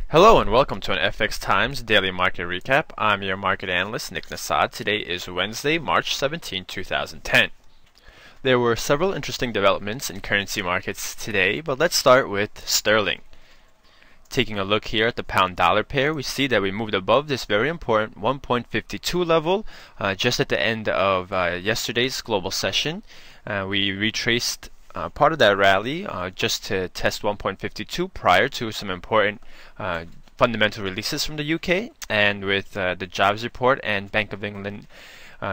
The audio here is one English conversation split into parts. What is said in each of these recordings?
Hello and welcome to an FXTimes daily market recap. I'm your market analyst, Nick Nassad. Today is Wednesday, March 17, 2010. There were several interesting developments in currency markets today, but let's start with sterling. Taking a look here at the pound-dollar pair, we see that we moved above this very important 1.52 level just at the end of yesterday's global session. We retraced part of that rally just to test 1.52 prior to some important fundamental releases from the UK, and with the jobs report and Bank of England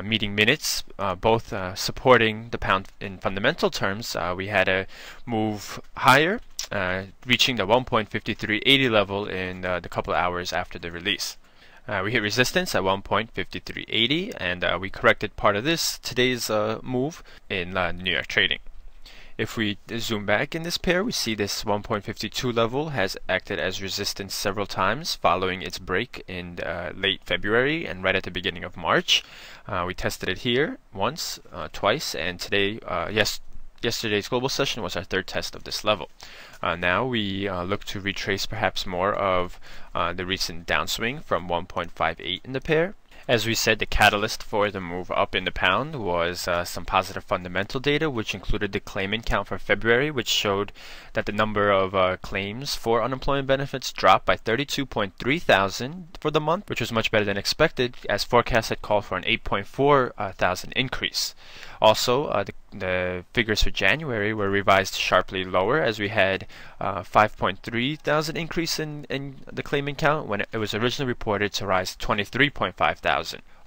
meeting minutes both supporting the pound in fundamental terms, we had a move higher, reaching the 1.5380 level in the couple of hours after the release. We hit resistance at 1.5380, and we corrected part of today's move in New York trading. If we zoom back in this pair, we see this 1.52 level has acted as resistance several times following its break in late February and right at the beginning of March. We tested it here once, twice, and today, yesterday's global session was our third test of this level. Now we look to retrace perhaps more of the recent downswing from 1.58 in the pair. As we said, the catalyst for the move up in the pound was some positive fundamental data, which included the claimant count for February, which showed that the number of claims for unemployment benefits dropped by 32.3 thousand for the month, which was much better than expected, as forecasts had called for an 8.4 thousand increase. Also, the figures for January were revised sharply lower, as we had 5.3 thousand increase in the claimant count when it was originally reported to rise 23.5 thousand.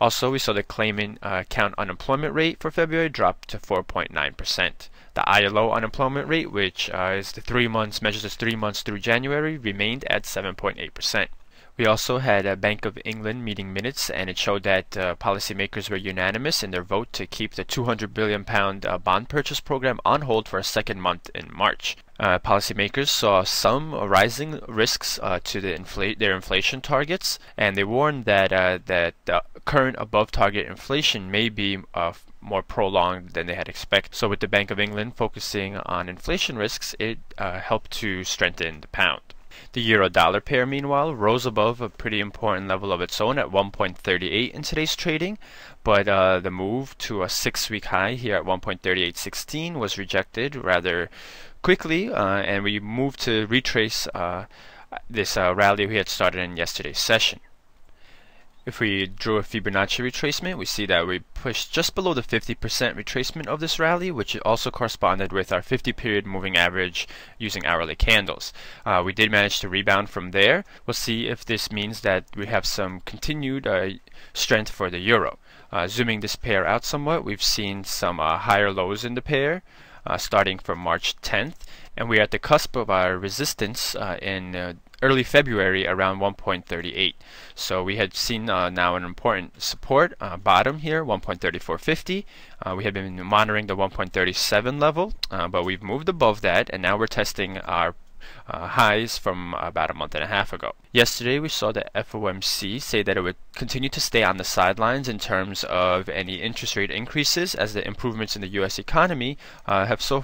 Also, we saw the claimant count unemployment rate for February drop to 4.9%. The ILO unemployment rate, which is the 3 months, measures as 3 months through January, remained at 7.8%. We also had a Bank of England meeting minutes, and it showed that policymakers were unanimous in their vote to keep the £200 billion bond purchase program on hold for a second month in March. Policymakers saw some rising risks to their inflation targets, and they warned that the current above-target inflation may be more prolonged than they had expected. So with the Bank of England focusing on inflation risks, it helped to strengthen the pound. The euro-dollar pair, meanwhile, rose above a pretty important level of its own at 1.38 in today's trading, but the move to a 6-week high here at 1.3816 was rejected rather quickly, and we moved to retrace this rally we had started in yesterday's session. If we drew a Fibonacci retracement, we see that we pushed just below the 50% retracement of this rally, which also corresponded with our 50-period moving average using hourly candles. We did manage to rebound from there. We'll see if this means that we have some continued strength for the euro. Zooming this pair out somewhat, we've seen some higher lows in the pair starting from March 10th, and we're at the cusp of our resistance in early February around 1.38. So we had seen now an important support bottom here, 1.3450. We had been monitoring the 1.37 level, but we've moved above that, and now we're testing our highs from about a month and a half ago. Yesterday we saw the FOMC say that it would continue to stay on the sidelines in terms of any interest rate increases, as the improvements in the US economy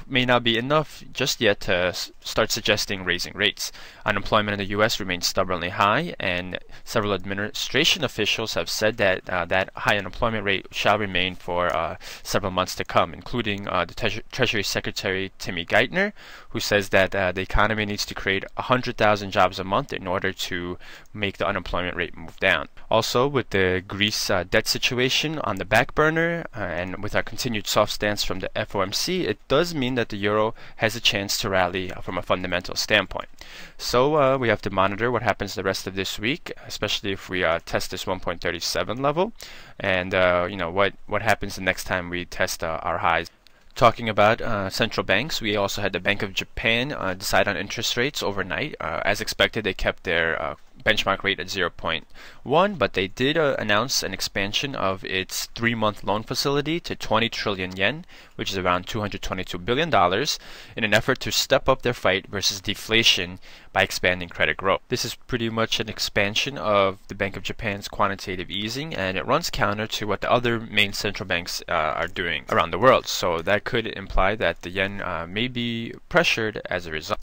may not be enough just yet to start suggesting raising rates. Unemployment in the US remains stubbornly high, and several administration officials have said that that high unemployment rate shall remain for several months to come, including the Treasury Secretary Timmy Geithner, who says that the economy needs to create 100,000 jobs a month in order to make the unemployment rate move down. Also, with the Greece debt situation on the back burner, and with our continued soft stance from the FOMC, it does mean that the euro has a chance to rally from a fundamental standpoint. So we have to monitor what happens the rest of this week, especially if we test this 1.37 level, and what happens the next time we test our highs. Talking about central banks, we also had the Bank of Japan decide on interest rates overnight. As expected, they kept their benchmark rate at 0.1, but they did announce an expansion of its 3-month loan facility to 20 trillion yen, which is around $222 billion, in an effort to step up their fight versus deflation by expanding credit growth. This is pretty much an expansion of the Bank of Japan's quantitative easing, and it runs counter to what the other main central banks are doing around the world. So that could imply that the yen may be pressured as a result.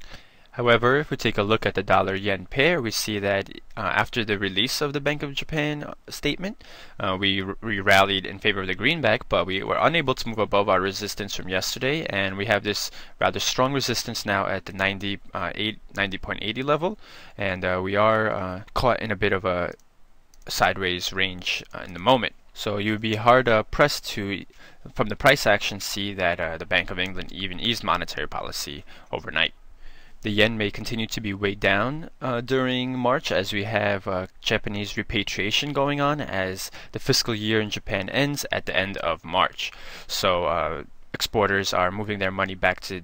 However, if we take a look at the dollar-yen pair, we see that after the release of the Bank of Japan statement, we rallied in favor of the greenback, but we were unable to move above our resistance from yesterday, and we have this rather strong resistance now at the 90.80 level, and we are caught in a bit of a sideways range in the moment. So you would be hard pressed to, from the price action, see that the Bank of England even eased monetary policy overnight. The yen may continue to be weighed down during March as we have Japanese repatriation going on as the fiscal year in Japan ends at the end of March. So exporters are moving their money back to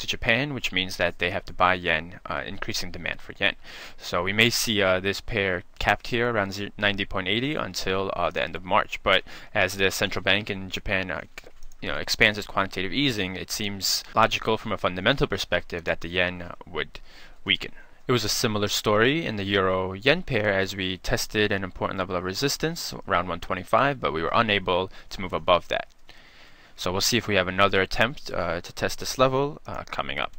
Japan, which means that they have to buy yen, increasing demand for yen. So we may see this pair capped here around 90.80 until the end of March. But as the central bank in Japan expands its quantitative easing, it seems logical from a fundamental perspective that the yen would weaken. It was a similar story in the euro-yen pair as we tested an important level of resistance around 125, but we were unable to move above that. So we'll see if we have another attempt to test this level coming up.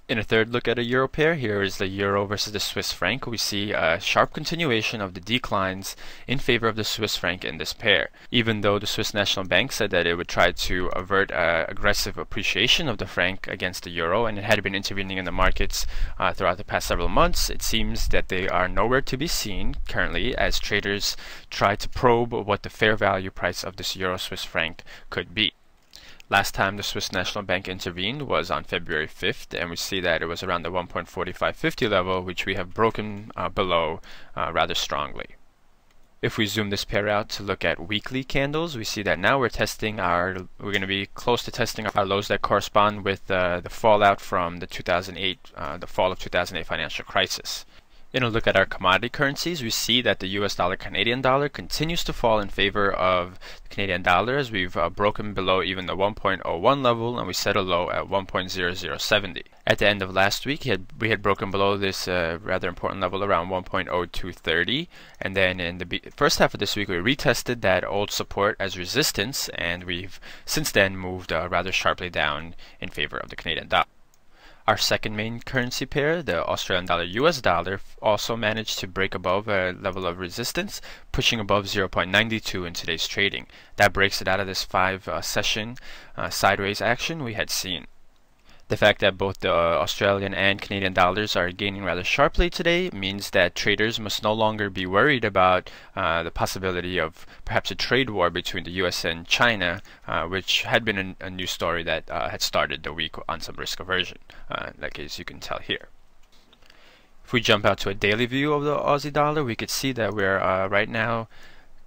In a third look at a euro pair, here is the euro versus the Swiss franc. We see a sharp continuation of the declines in favor of the Swiss franc in this pair. Even though the Swiss National Bank said that it would try to avert aggressive appreciation of the franc against the euro, and it had been intervening in the markets throughout the past several months, it seems that they are nowhere to be seen currently as traders try to probe what the fair value price of this euro-Swiss franc could be. Last time the Swiss National Bank intervened was on February 5th, and we see that it was around the 1.4550 level, which we have broken below rather strongly. If we zoom this pair out to look at weekly candles, we see that now we're going to be close to testing our lows that correspond with the fallout from the fall of 2008 financial crisis. In a look at our commodity currencies, we see that the US dollar Canadian dollar continues to fall in favor of the Canadian dollar as we've broken below even the 1.01 level, and we set a low at 1.0070. At the end of last week, we had broken below this rather important level around 1.0230, and then in the first half of this week we retested that old support as resistance, and we've since then moved rather sharply down in favor of the Canadian dollar. Our second main currency pair, the Australian dollar US dollar, also managed to break above a level of resistance, pushing above 0.92 in today's trading. That breaks it out of this 5-session sideways action we had seen. The fact that both the Australian and Canadian dollars are gaining rather sharply today means that traders must no longer be worried about the possibility of perhaps a trade war between the US and China, which had been a news story that had started the week on some risk aversion, like as you can tell here. If we jump out to a daily view of the Aussie dollar, we could see that we're right now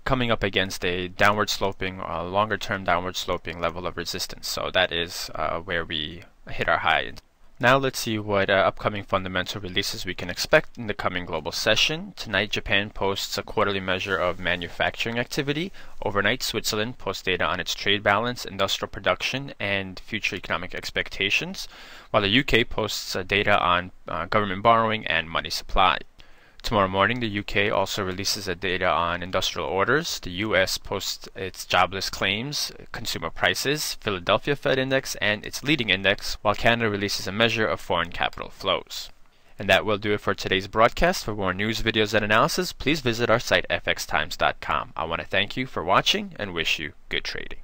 coming up against a downward sloping, longer term downward sloping level of resistance. So that is where we hit our high. Now let's see what upcoming fundamental releases we can expect in the coming global session. Tonight, Japan posts a quarterly measure of manufacturing activity. Overnight, Switzerland posts data on its trade balance, industrial production, and future economic expectations, while the UK posts data on government borrowing and money supply. Tomorrow morning, the UK also releases data on industrial orders. The US posts its jobless claims, consumer prices, Philadelphia Fed Index, and its leading index, while Canada releases a measure of foreign capital flows. And that will do it for today's broadcast. For more news, videos, and analysis, please visit our site FXTimes.com. I want to thank you for watching and wish you good trading.